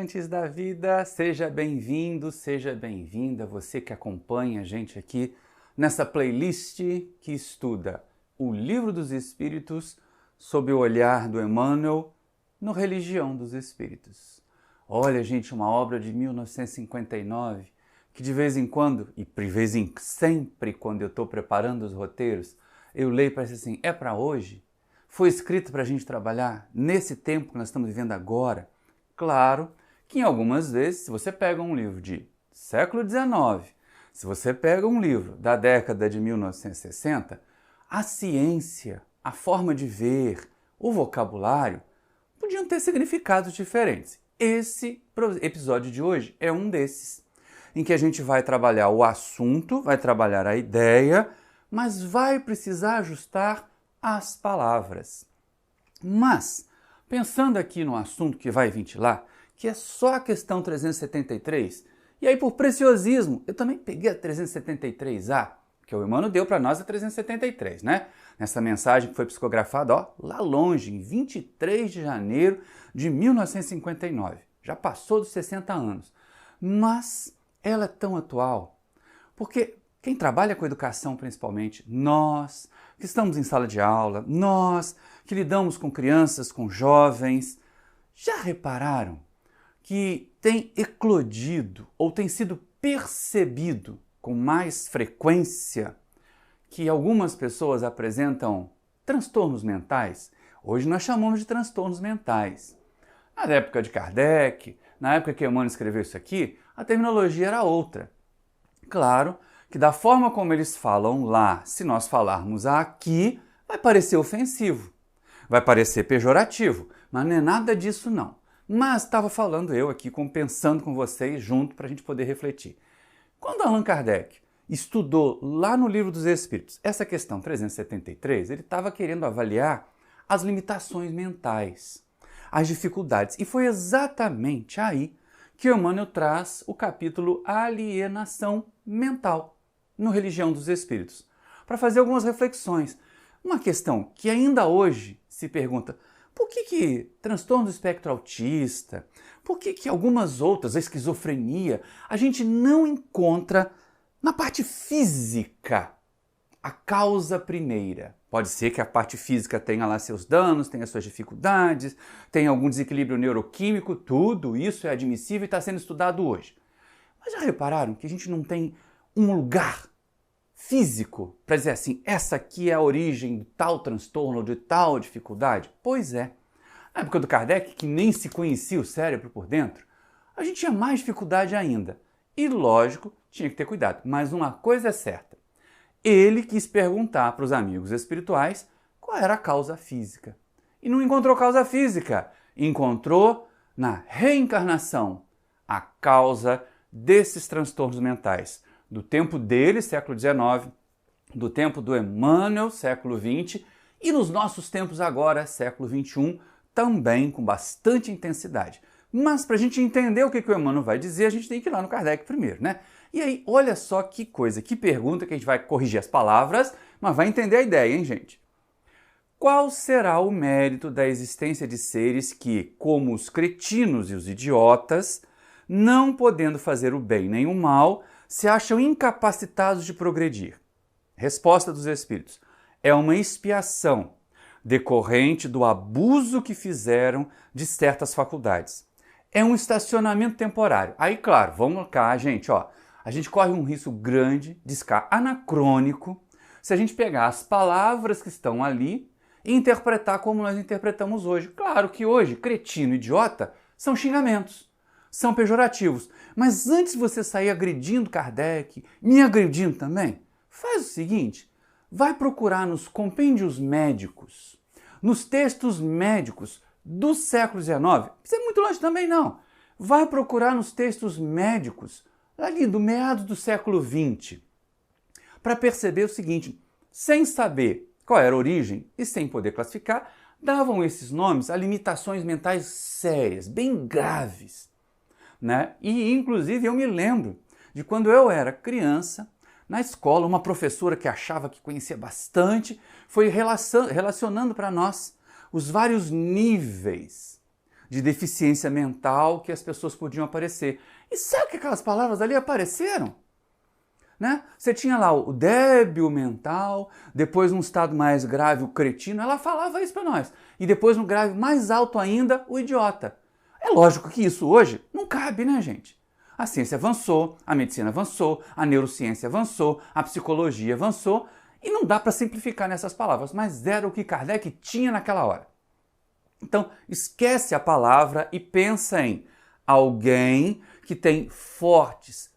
viajantes da vida, seja bem-vindo, seja bem-vinda, você que acompanha a gente aqui nessa playlist que estuda o Livro dos Espíritos sob o olhar do Emmanuel no Religião dos Espíritos. Olha, gente, uma obra de 1959 que de vez em quando, e sempre quando eu estou preparando os roteiros, eu leio e parece assim, é para hoje? Foi escrito para a gente trabalhar nesse tempo que nós estamos vivendo agora? Claro que em algumas vezes, se você pega um livro de século XIX, se você pega um livro da década de 1960, a ciência, a forma de ver, o vocabulário, podiam ter significados diferentes. Esse episódio de hoje é um desses, em que a gente vai trabalhar o assunto, vai trabalhar a ideia, mas vai precisar ajustar as palavras. Mas, pensando aqui no assunto que vai ventilar, que é só a questão 373, e aí por preciosismo, eu também peguei a 373A, que o Emmanuel deu para nós a 373, né? Nessa mensagem que foi psicografada, ó, lá longe, em 23 de janeiro de 1959. Já passou dos 60 anos. Mas ela é tão atual, porque quem trabalha com educação, principalmente, nós que estamos em sala de aula, nós que lidamos com crianças, com jovens, já repararam que tem eclodido ou tem sido percebido com mais frequência que algumas pessoas apresentam transtornos mentais? Hoje nós chamamos de transtornos mentais. Na época de Kardec, na época que Emmanuel escreveu isso aqui, a terminologia era outra. Claro que da forma como eles falam lá, se nós falarmos aqui, vai parecer ofensivo, vai parecer pejorativo, mas não é nada disso não. Mas estava falando eu aqui, pensando com vocês junto para a gente poder refletir. Quando Allan Kardec estudou lá no Livro dos Espíritos essa questão 373, ele estava querendo avaliar as limitações mentais, as dificuldades. E foi exatamente aí que Emmanuel traz o capítulo Alienação Mental no Religião dos Espíritos, para fazer algumas reflexões. Uma questão que ainda hoje se pergunta, por que transtorno do espectro autista, por que algumas outras, a esquizofrenia, a gente não encontra na parte física a causa primeira? Pode ser que a parte física tenha lá seus danos, tenha suas dificuldades, tenha algum desequilíbrio neuroquímico, tudo isso é admissível e está sendo estudado hoje. Mas já repararam que a gente não tem um lugar físico para dizer assim, essa aqui é a origem de tal transtorno ou de tal dificuldade? Pois é. Na época do Kardec, que nem se conhecia o cérebro por dentro, a gente tinha mais dificuldade ainda. E, lógico, tinha que ter cuidado. Mas uma coisa é certa. Ele quis perguntar para os amigos espirituais qual era a causa física. E não encontrou causa física. Encontrou na reencarnação a causa desses transtornos mentais. Do tempo dele, século XIX, do tempo do Emmanuel, século XX, e nos nossos tempos agora, século XXI, também com bastante intensidade. Mas para a gente entender o que o Emmanuel vai dizer, a gente tem que ir lá no Kardec primeiro, né? E aí, olha só que coisa, que pergunta que a gente vai corrigir as palavras, mas vai entender a ideia, hein, gente? Qual será o mérito da existência de seres que, como os cretinos e os idiotas, não podendo fazer o bem nem o mal, se acham incapacitados de progredir? Resposta dos Espíritos. É uma expiação decorrente do abuso que fizeram de certas faculdades. É um estacionamento temporário. Aí, claro, vamos cá, gente, ó. A gente corre um risco grande de ficar anacrônico se a gente pegar as palavras que estão ali e interpretar como nós interpretamos hoje. Claro que hoje, cretino e idiota são xingamentos, são pejorativos. Mas antes de você sair agredindo Kardec, me agredindo também, faz o seguinte, vai procurar nos compêndios médicos, nos textos médicos do século XIX, não precisa ir muito longe também não, vai procurar nos textos médicos, ali do meados do século XX, para perceber o seguinte, sem saber qual era a origem e sem poder classificar, davam esses nomes a limitações mentais sérias, bem graves, né? E inclusive eu me lembro de quando eu era criança, na escola, uma professora que achava que conhecia bastante foi relacionando para nós os vários níveis de deficiência mental que as pessoas podiam aparecer. E sabe que aquelas palavras ali apareceram? Né? Você tinha lá o débil mental, depois num estado mais grave o cretino, ela falava isso para nós. E depois no grave mais alto ainda, o idiota. É lógico que isso hoje não cabe, né, gente? A ciência avançou, a medicina avançou, a neurociência avançou, a psicologia avançou, e não dá para simplificar nessas palavras, mas era o que Kardec tinha naquela hora. Então, esquece a palavra e pensa em alguém que tem fortes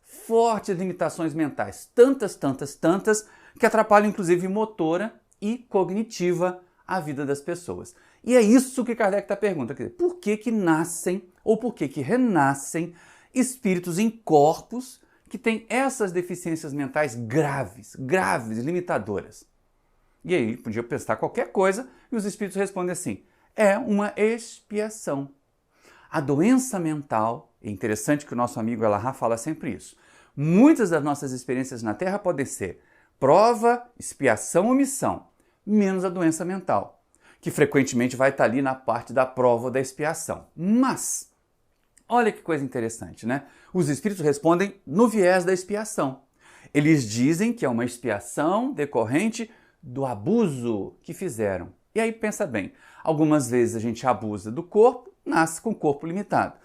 limitações mentais, tantas, que atrapalham inclusive motora e cognitiva a vida das pessoas. E é isso que Kardec está perguntando, quer dizer, por que nascem ou por que renascem espíritos em corpos que têm essas deficiências mentais graves, limitadoras? E aí ele podia pensar qualquer coisa e os espíritos respondem assim, é uma expiação. A doença mental, é interessante que o nosso amigo Elarra fala sempre isso, muitas das nossas experiências na Terra podem ser prova, expiação ou missão, menos a doença mental, que frequentemente vai estar ali na parte da prova ou da expiação. Mas, olha que coisa interessante, né? Os espíritos respondem no viés da expiação. Eles dizem que é uma expiação decorrente do abuso que fizeram. E aí pensa bem, algumas vezes a gente abusa do corpo, nasce com o corpo limitado.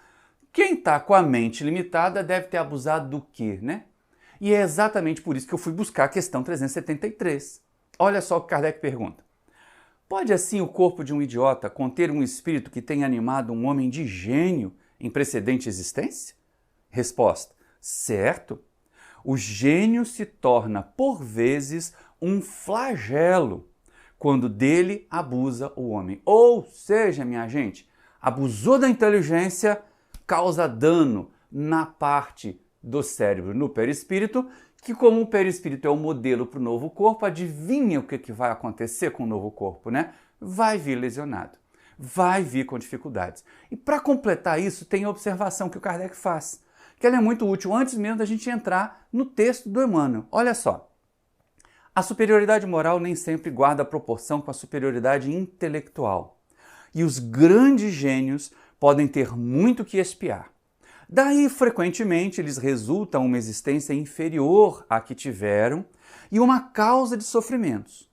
Quem está com a mente limitada deve ter abusado do quê, né? E é exatamente por isso que eu fui buscar a questão 373. Olha só o que Kardec pergunta. Pode assim o corpo de um idiota conter um espírito que tenha animado um homem de gênio em precedente existência? Resposta: certo. O gênio se torna, por vezes, um flagelo quando dele abusa o homem. Ou seja, minha gente, abusou da inteligência, causa dano na parte do cérebro, no perispírito, que como o perispírito é o modelo para o novo corpo, adivinha o que vai acontecer com o novo corpo, né? Vai vir lesionado, vai vir com dificuldades. E para completar isso, tem a observação que o Kardec faz, que ela é muito útil antes mesmo da gente entrar no texto do Emmanuel. Olha só, a superioridade moral nem sempre guarda proporção com a superioridade intelectual. E os grandes gênios podem ter muito que expiar. Daí, frequentemente, eles resultam uma existência inferior à que tiveram e uma causa de sofrimentos.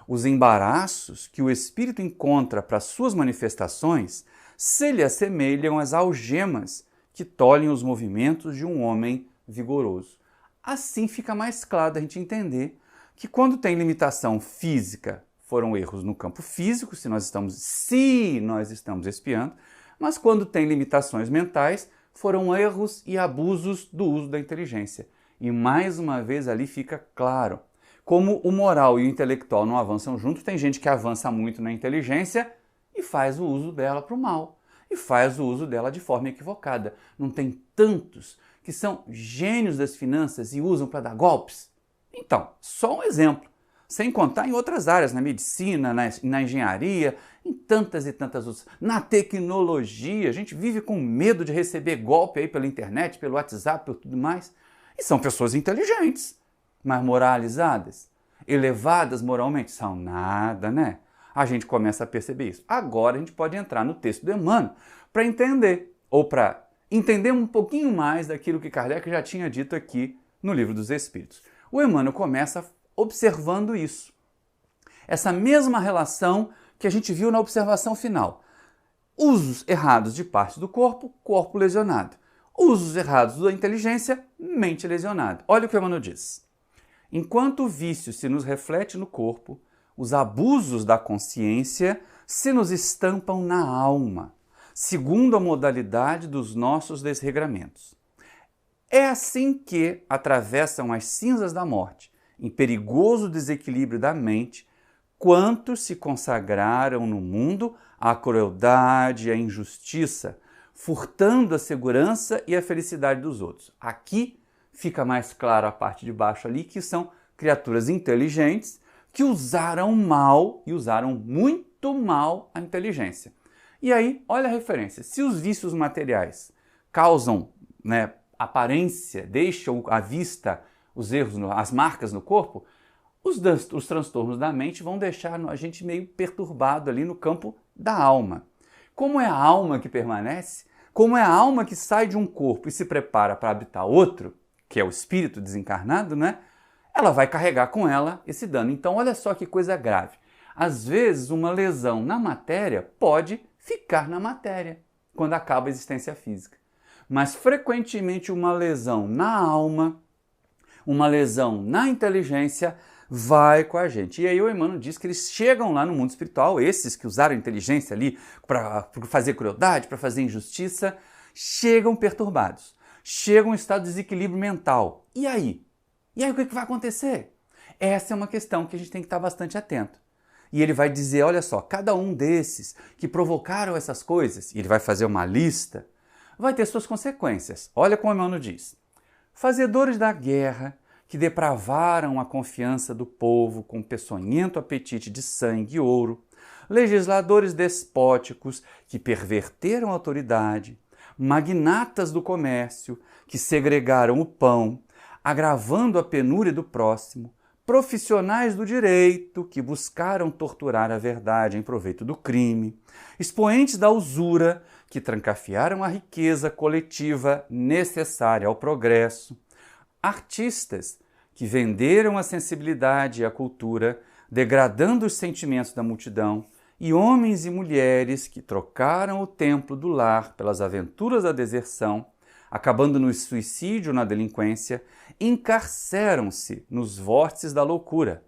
Os embaraços que o espírito encontra para suas manifestações se lhe assemelham às algemas que tolhem os movimentos de um homem vigoroso. Assim fica mais claro da gente entender que quando tem limitação física, foram erros no campo físico, se nós estamos expiando, mas quando tem limitações mentais, foram erros e abusos do uso da inteligência. E mais uma vez ali fica claro, como o moral e o intelectual não avançam juntos, tem gente que avança muito na inteligência e faz o uso dela para o mal, e faz o uso dela de forma equivocada. Não tem tantos que são gênios das finanças e usam para dar golpes? Então, só um exemplo. Sem contar em outras áreas, na medicina, na engenharia, em tantas e tantas outras. Na tecnologia, a gente vive com medo de receber golpe aí pela internet, pelo WhatsApp, por tudo mais. E são pessoas inteligentes, mas moralizadas, elevadas moralmente, são nada, né? A gente começa a perceber isso. Agora a gente pode entrar no texto do Emmanuel para entender, ou para entender um pouquinho mais daquilo que Kardec já tinha dito aqui no Livro dos Espíritos. O Emmanuel começa observando isso. Essa mesma relação que a gente viu na observação final. Usos errados de partes do corpo, corpo lesionado. Usos errados da inteligência, mente lesionada. Olha o que o Emmanuel diz. Enquanto o vício se nos reflete no corpo, os abusos da consciência se nos estampam na alma, segundo a modalidade dos nossos desregramentos. É assim que atravessam as cinzas da morte, em perigoso desequilíbrio da mente, quantos se consagraram no mundo à crueldade e à injustiça, furtando a segurança e a felicidade dos outros. Aqui fica mais claro a parte de baixo ali, que são criaturas inteligentes que usaram mal, e usaram muito mal, a inteligência. E aí, olha a referência. Se os vícios materiais causam, aparência, deixam à vista os erros, as marcas no corpo, os transtornos da mente vão deixar a gente meio perturbado ali no campo da alma. como é a alma que permanece, como é a alma que sai de um corpo e se prepara para habitar outro, que é o espírito desencarnado, né? Ela vai carregar com ela esse dano. Então, olha só que coisa grave. Às vezes, uma lesão na matéria pode ficar na matéria quando acaba a existência física. Mas, frequentemente, uma lesão na alma, uma lesão na inteligência, vai com a gente. E aí o Emmanuel diz que eles chegam lá no mundo espiritual, esses que usaram a inteligência ali para fazer crueldade, para fazer injustiça, chegam perturbados, chegam em estado de desequilíbrio mental. E aí? E aí o que vai acontecer? Essa é uma questão que a gente tem que estar bastante atento. E ele vai dizer, olha só, cada um desses que provocaram essas coisas, e ele vai fazer uma lista, vai ter suas consequências. Olha como Emmanuel diz. Fazedores da guerra, que depravaram a confiança do povo com peçonhento apetite de sangue e ouro, legisladores despóticos que perverteram a autoridade, magnatas do comércio que segregaram o pão, agravando a penúria do próximo, profissionais do direito que buscaram torturar a verdade em proveito do crime, expoentes da usura que trancafiaram a riqueza coletiva necessária ao progresso, artistas que venderam a sensibilidade e a cultura, degradando os sentimentos da multidão, e homens e mulheres que trocaram o templo do lar pelas aventuras da deserção, acabando no suicídio ou na delinquência, encarceram-se nos vórtices da loucura,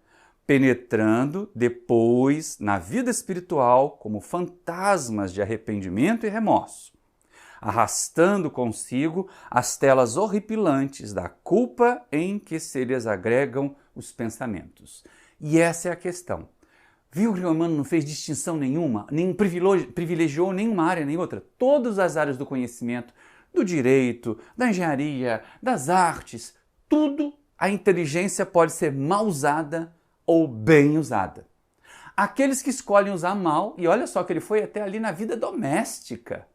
penetrando depois na vida espiritual como fantasmas de arrependimento e remorso, arrastando consigo as telas horripilantes da culpa em que se lhes agregam os pensamentos. E essa é a questão. Viu que o Emmanuel não fez distinção nenhuma, nem privilegiou nenhuma área nem outra. Todas as áreas do conhecimento, do direito, da engenharia, das artes, tudo a inteligência pode ser mal usada ou bem usada. Aqueles que escolhem usar mal, e olha só que ele foi até ali na vida doméstica.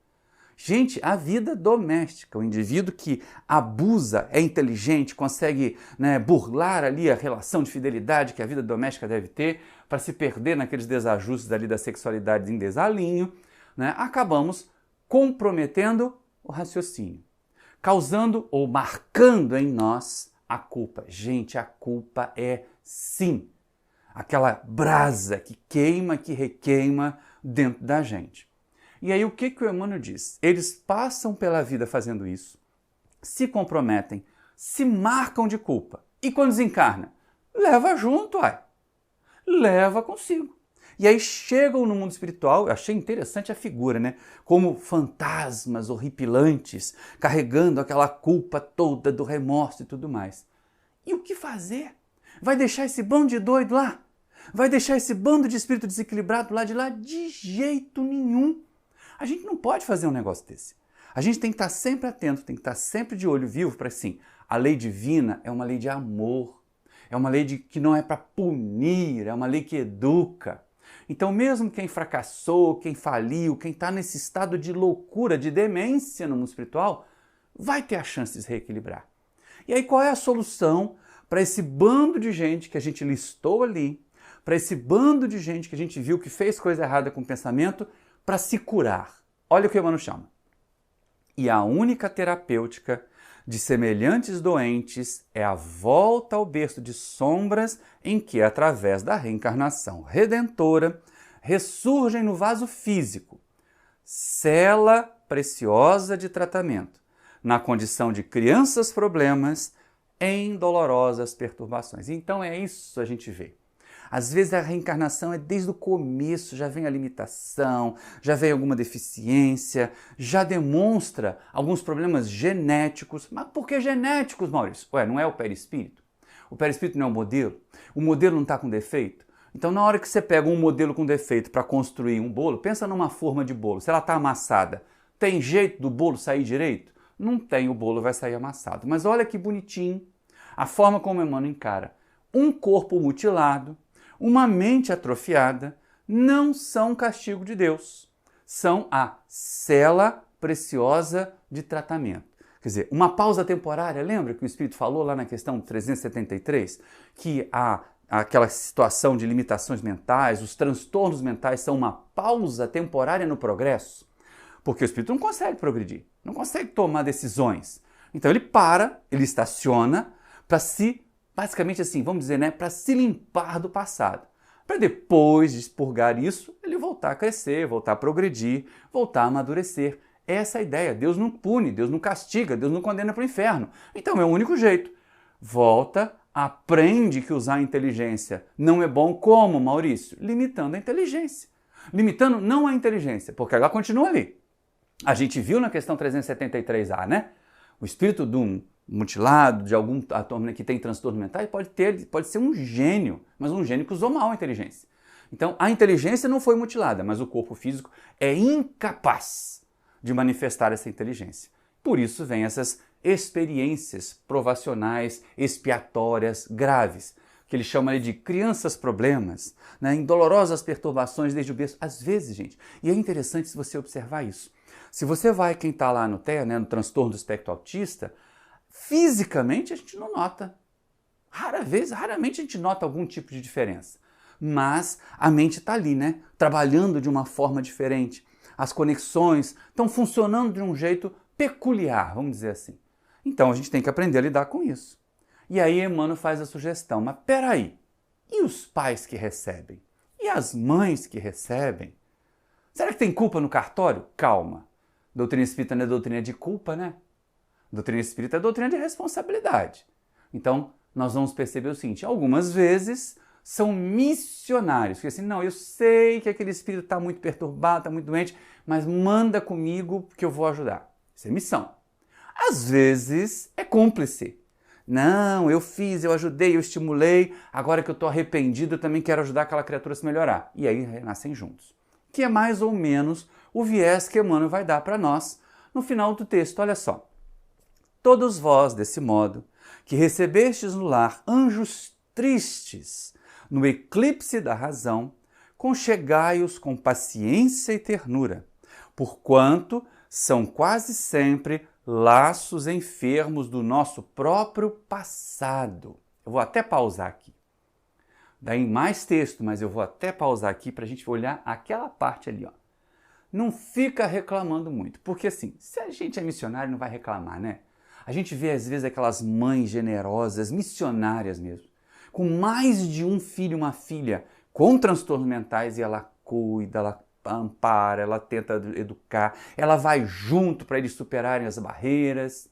Gente, a vida doméstica, o indivíduo que abusa, é inteligente, consegue burlar ali a relação de fidelidade que a vida doméstica deve ter para se perder naqueles desajustes ali da sexualidade em desalinho, acabamos comprometendo o raciocínio, causando ou marcando em nós a culpa. Gente, a culpa é sim aquela brasa que queima, que requeima dentro da gente. E aí o que o Emmanuel diz? Eles passam pela vida fazendo isso, se comprometem, se marcam de culpa. E quando desencarna? Leva junto, leva consigo. E aí chegam no mundo espiritual, eu achei interessante a figura, como fantasmas horripilantes, carregando aquela culpa toda do remorso e tudo mais. E o que fazer? Vai deixar esse bando de doido lá? Vai deixar esse bando de espírito desequilibrado lá de lá? De jeito nenhum. A gente não pode fazer um negócio desse. A gente tem que estar sempre atento, tem que estar sempre de olho vivo para assim, a lei divina é uma lei de amor, é uma lei que não é para punir, é uma lei que educa. Então mesmo quem fracassou, quem faliu, quem está nesse estado de loucura, de demência no mundo espiritual, vai ter a chance de se reequilibrar. E aí qual é a solução para esse bando de gente que a gente listou ali, para esse bando de gente que a gente viu que fez coisa errada com o pensamento, para se curar? Olha o que o Emmanuel chama. E a única terapêutica de semelhantes doentes é a volta ao berço de sombras em que, através da reencarnação redentora, ressurgem no vaso físico, cela preciosa de tratamento, na condição de crianças problemas em dolorosas perturbações. Então é isso que a gente vê. Às vezes a reencarnação é desde o começo, já vem a limitação, já vem alguma deficiência, já demonstra alguns problemas genéticos. Mas por que genéticos, Maurício? Não é o perispírito? O perispírito não é o modelo? O modelo não está com defeito? Então na hora que você pega um modelo com defeito para construir um bolo, pensa numa forma de bolo, se ela está amassada, tem jeito do bolo sair direito? Não tem, o bolo vai sair amassado. Mas olha que bonitinho a forma como Emmanuel encara. Um corpo mutilado, uma mente atrofiada, não são castigo de Deus, são a cela preciosa de tratamento. Quer dizer, uma pausa temporária, lembra que o Espírito falou lá na questão 373? Que a aquela situação de limitações mentais, os transtornos mentais são uma pausa temporária no progresso, porque o espírito não consegue progredir, não consegue tomar decisões. Então ele para, ele estaciona para se, basicamente assim, vamos dizer, né, para se limpar do passado. Para depois de expurgar isso, ele voltar a crescer, voltar a progredir, voltar a amadurecer. Essa é a ideia. Deus não pune, Deus não castiga, Deus não condena para o inferno. Então é o único jeito. Volta, aprende que usar a inteligência não é bom. Como, Maurício? Limitando a inteligência. Limitando não a inteligência, porque ela continua ali. A gente viu na questão 373A, né? O espírito de um mutilado, de algum ator que tem transtorno mental, pode ser um gênio, mas um gênio que usou mal a inteligência. Então, a inteligência não foi mutilada, mas o corpo físico é incapaz de manifestar essa inteligência. Por isso vem essas experiências provacionais, expiatórias, graves, que ele chama de crianças problemas, né, em dolorosas perturbações desde o berço. Às vezes, gente, e é interessante se você observar isso. Se você vai, quem está lá no TEA, né, no transtorno do espectro autista, fisicamente a gente não nota. Raramente a gente nota algum tipo de diferença. Mas a mente está ali, né, trabalhando de uma forma diferente. As conexões estão funcionando de um jeito peculiar, vamos dizer assim. Então a gente tem que aprender a lidar com isso. E aí Emmanuel faz a sugestão, mas peraí, e os pais que recebem? E as mães que recebem? Será que tem culpa no cartório? Calma. Doutrina espírita não é doutrina de culpa, né? Doutrina espírita é doutrina de responsabilidade. Então nós vamos perceber o seguinte, algumas vezes são missionários, que assim, não, eu sei que aquele espírito está muito perturbado, está muito doente, mas manda comigo que eu vou ajudar. Isso é missão. Às vezes é cúmplice. Não, eu fiz, eu ajudei, eu estimulei, agora que eu estou arrependido, eu também quero ajudar aquela criatura a se melhorar. E aí renascem juntos. Que é mais ou menos o viés que Emmanuel vai dar para nós no final do texto. Olha só. Todos vós, desse modo, que recebestes no lar anjos tristes, no eclipse da razão, conchegai-os com paciência e ternura, porquanto são quase sempre laços enfermos do nosso próprio passado. Eu vou até pausar aqui. Daí mais texto, mas eu vou até pausar aqui para a gente olhar aquela parte ali, ó. Não fica reclamando muito, porque assim, se a gente é missionário, não vai reclamar, né? A gente vê às vezes aquelas mães generosas, missionárias mesmo, com mais de um filho, uma filha, com transtornos mentais, e ela cuida, ela ampara, ela tenta educar, ela vai junto para eles superarem as barreiras.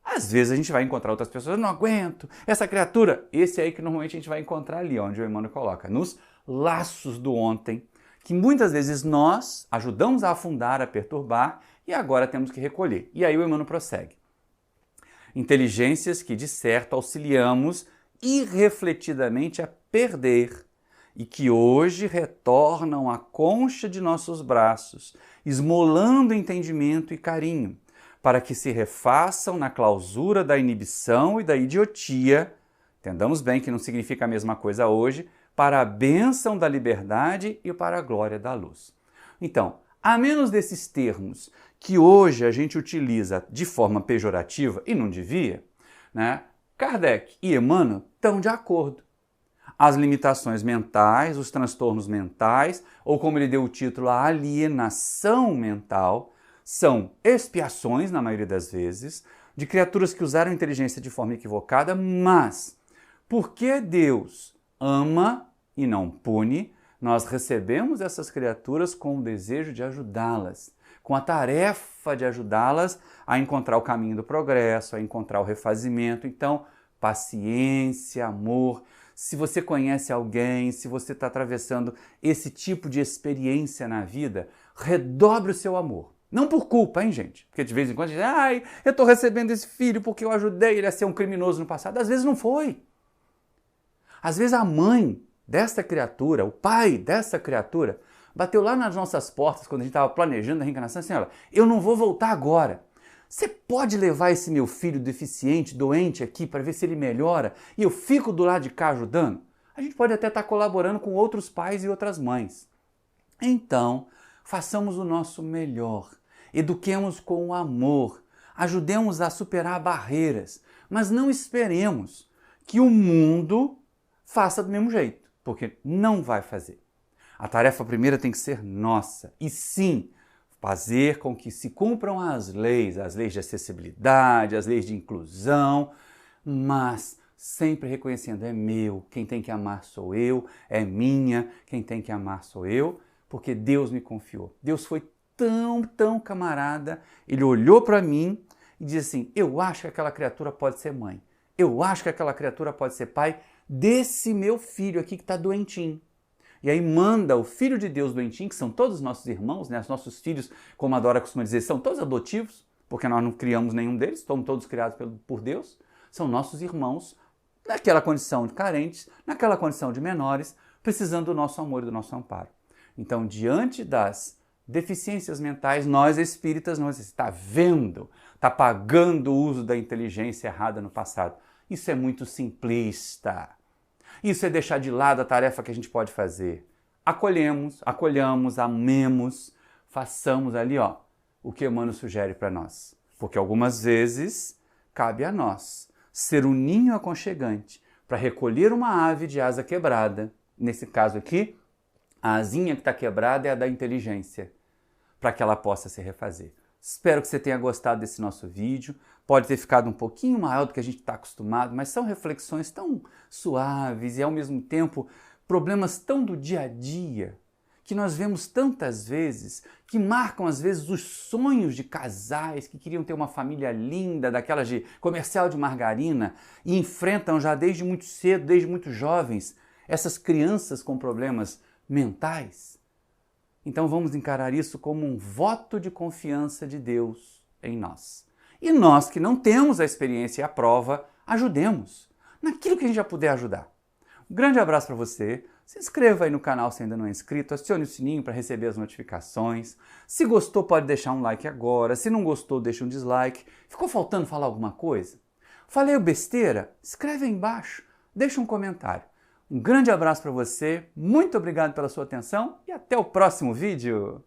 Às vezes a gente vai encontrar outras pessoas, eu não aguento, essa criatura, esse aí que normalmente a gente vai encontrar ali, onde o Emmanuel coloca, nos laços do ontem, que muitas vezes nós ajudamos a afundar, a perturbar, e agora temos que recolher. E aí o Emmanuel prossegue. Inteligências que, de certo, auxiliamos irrefletidamente a perder e que hoje retornam à concha de nossos braços, esmolando entendimento e carinho, para que se refaçam na clausura da inibição e da idiotia, entendamos bem que não significa a mesma coisa hoje, para a bênção da liberdade e para a glória da luz. Então, a menos desses termos que hoje a gente utiliza de forma pejorativa, e não devia, né? Kardec e Emmanuel estão de acordo. As limitações mentais, os transtornos mentais, ou como ele deu o título, a alienação mental, são expiações, na maioria das vezes, de criaturas que usaram a inteligência de forma equivocada, mas porque Deus ama e não pune, nós recebemos essas criaturas com o desejo de ajudá-las, com a tarefa de ajudá-las a encontrar o caminho do progresso, a encontrar o refazimento. Então, paciência, amor. Se você conhece alguém, se você está atravessando esse tipo de experiência na vida, redobre o seu amor. Não por culpa, hein, gente? Porque de vez em quando a gente diz, ai, eu estou recebendo esse filho porque eu ajudei ele a ser um criminoso no passado. Às vezes não foi. Às vezes a mãe dessa criatura, o pai dessa criatura, bateu lá nas nossas portas quando a gente estava planejando a reencarnação, assim, olha, eu não vou voltar agora. Você pode levar esse meu filho deficiente, doente aqui, para ver se ele melhora e eu fico do lado de cá ajudando? A gente pode até estar colaborando com outros pais e outras mães. Então, façamos o nosso melhor, eduquemos com o amor, ajudemos a superar barreiras, mas não esperemos que o mundo faça do mesmo jeito, porque não vai fazer. A tarefa primeira tem que ser nossa. E sim, fazer com que se cumpram as leis de acessibilidade, as leis de inclusão, mas sempre reconhecendo, é meu, quem tem que amar sou eu, é minha, quem tem que amar sou eu, porque Deus me confiou. Deus foi tão camarada, ele olhou para mim e disse assim, eu acho que aquela criatura pode ser mãe, eu acho que aquela criatura pode ser pai desse meu filho aqui que está doentinho. E aí manda o Filho de Deus doentinho, que são todos os nossos irmãos, né? Os nossos filhos, como a Dora costuma dizer, são todos adotivos, porque nós não criamos nenhum deles, somos todos criados por Deus, são nossos irmãos, naquela condição de carentes, naquela condição de menores, precisando do nosso amor e do nosso amparo. Então, diante das deficiências mentais, nós espíritas, nós está vendo, está pagando o uso da inteligência errada no passado. Isso é muito simplista. Isso é deixar de lado a tarefa que a gente pode fazer. Acolhamos, amemos, façamos ali o que Emmanuel sugere para nós. Porque algumas vezes cabe a nós ser um ninho aconchegante para recolher uma ave de asa quebrada. Nesse caso aqui, a asinha que está quebrada é a da inteligência, para que ela possa se refazer. Espero que você tenha gostado desse nosso vídeo. Pode ter ficado um pouquinho maior do que a gente está acostumado, mas são reflexões tão suaves e, ao mesmo tempo, problemas tão do dia a dia, que nós vemos tantas vezes, que marcam, às vezes, os sonhos de casais que queriam ter uma família linda, daquelas de comercial de margarina, e enfrentam já desde muito cedo, desde muito jovens, essas crianças com problemas mentais. Então vamos encarar isso como um voto de confiança de Deus em nós. E nós que não temos a experiência e a prova, ajudemos naquilo que a gente já puder ajudar. Um grande abraço para você. Se inscreva aí no canal se ainda não é inscrito, acione o sininho para receber as notificações. Se gostou, pode deixar um like agora. Se não gostou, deixa um dislike. Ficou faltando falar alguma coisa? Falei besteira? Escreve aí embaixo, deixa um comentário. Um grande abraço para você, muito obrigado pela sua atenção e até o próximo vídeo!